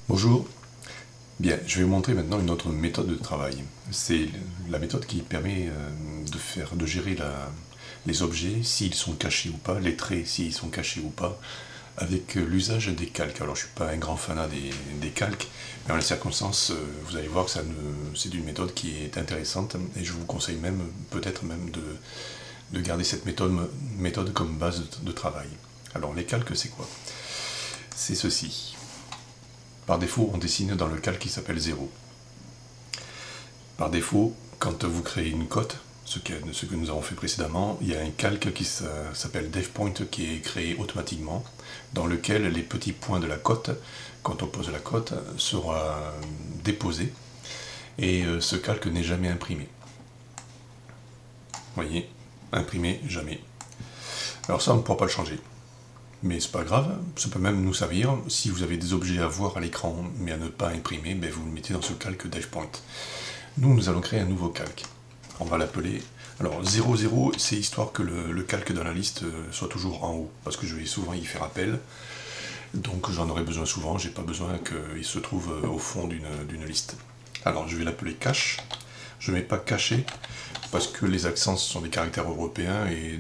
Bonjour. Bien, je vais vous montrer maintenant une autre méthode de travail. C'est la méthode qui permet de gérer les objets, s'ils sont cachés ou pas, les traits, s'ils sont cachés ou pas, avec l'usage des calques. Alors je ne suis pas un grand fanat des calques, mais en les circonstances, vous allez voir que c'est une méthode qui est intéressante, et je vous conseille même, peut-être même, de garder cette méthode comme base de travail. Alors les calques, c'est quoi? C'est ceci. Par défaut, on dessine dans le calque qui s'appelle 0. Par défaut, quand vous créez une cote, ce que nous avons fait précédemment, il y a un calque qui s'appelle DevPoint qui est créé automatiquement, dans lequel les petits points de la cote, quand on pose la cote, sera déposé, et ce calque n'est jamais imprimé. Vous voyez, imprimé jamais. Alors ça, on ne pourra pas le changer. Mais c'est pas grave, ça peut même nous servir. Si vous avez des objets à voir à l'écran mais à ne pas imprimer, ben vous le mettez dans ce calque DevPoint. Nous allons créer un nouveau calque. On va l'appeler... Alors 00, c'est histoire que le calque dans la liste soit toujours en haut, parce que je vais souvent y faire appel. Donc j'en aurai besoin souvent, j'ai pas besoin qu'il se trouve au fond d'une liste. Alors je vais l'appeler cache. Je ne mets pas caché, parce que les accents sont des caractères européens, et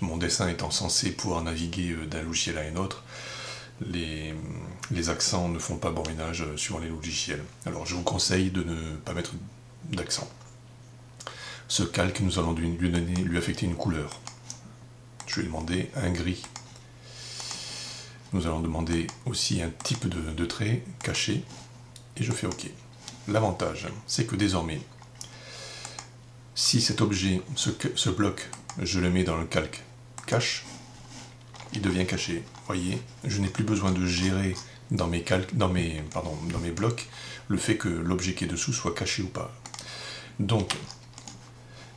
mon dessin étant censé pouvoir naviguer d'un logiciel à un autre, les accents ne font pas bon ménage sur les logiciels. Alors je vous conseille de ne pas mettre d'accent. Ce calque, nous allons lui affecter une couleur. Je vais demander un gris. Nous allons demander aussi un type de trait caché, et je fais OK. L'avantage, c'est que désormais, si cet objet, ce bloc, je le mets dans le calque cache, il devient caché. Vous voyez, je n'ai plus besoin de gérer dans mes blocs le fait que l'objet qui est dessous soit caché ou pas. Donc,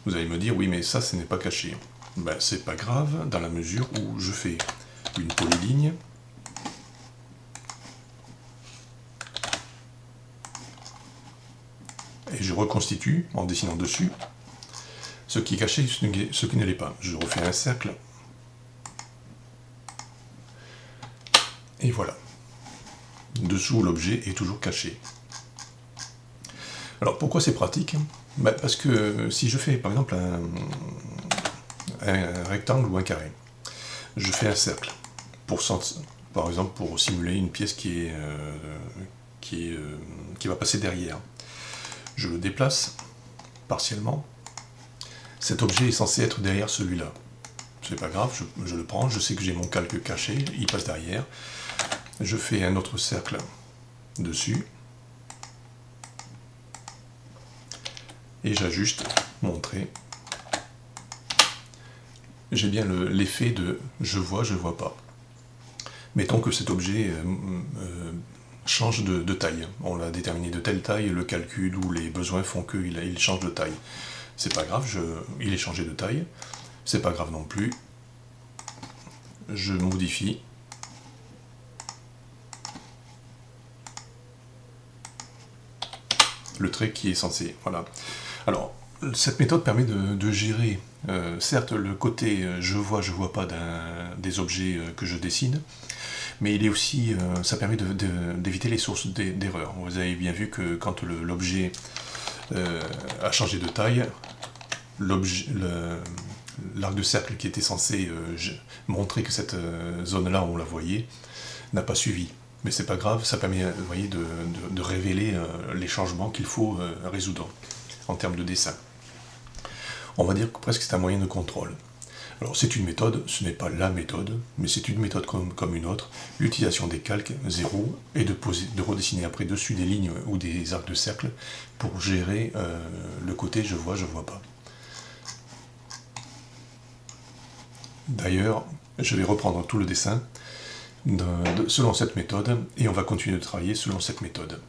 vous allez me dire, oui, mais ça, ce n'est pas caché. Ben, c'est pas grave, dans la mesure où je fais une polyligne. Et je reconstitue en dessinant dessus ce qui est caché, ce qui ne l'est pas. Je refais un cercle. Et voilà. Dessous, l'objet est toujours caché. Alors pourquoi c'est pratique? Parce que si je fais par exemple un rectangle ou un carré, je fais un cercle, par exemple pour simuler une pièce qui va passer derrière. Je le déplace partiellement. Cet objet est censé être derrière celui-là. C'est pas grave, je le prends, je sais que j'ai mon calque caché, il passe derrière. Je fais un autre cercle dessus. Et j'ajuste mon trait. J'ai bien l'effet de je vois pas. Mettons que cet objet change de taille. On l'a déterminé de telle taille, le calcul ou les besoins font qu'il change de taille. C'est pas grave, il est changé de taille. C'est pas grave non plus. Je modifie. Le trait qui est censé. Voilà. Alors, cette méthode permet de gérer, certes, le côté je vois pas des objets que je dessine, mais il est aussi, ça permet d'éviter les sources d'erreur. Vous avez bien vu que quand l'objet a changé de taille, l'arc de cercle qui était censé montrer que cette zone-là, on la voyait, n'a pas suivi. Mais c'est pas grave, ça permet, vous voyez, de révéler les changements qu'il faut résoudre en termes de dessin. On va dire que presque c'est un moyen de contrôle. Alors c'est une méthode, ce n'est pas la méthode, mais c'est une méthode comme une autre, l'utilisation des calques 0 et de redessiner après dessus des lignes ou des arcs de cercle pour gérer le côté je vois pas. D'ailleurs, je vais reprendre tout le dessin selon cette méthode et on va continuer de travailler selon cette méthode.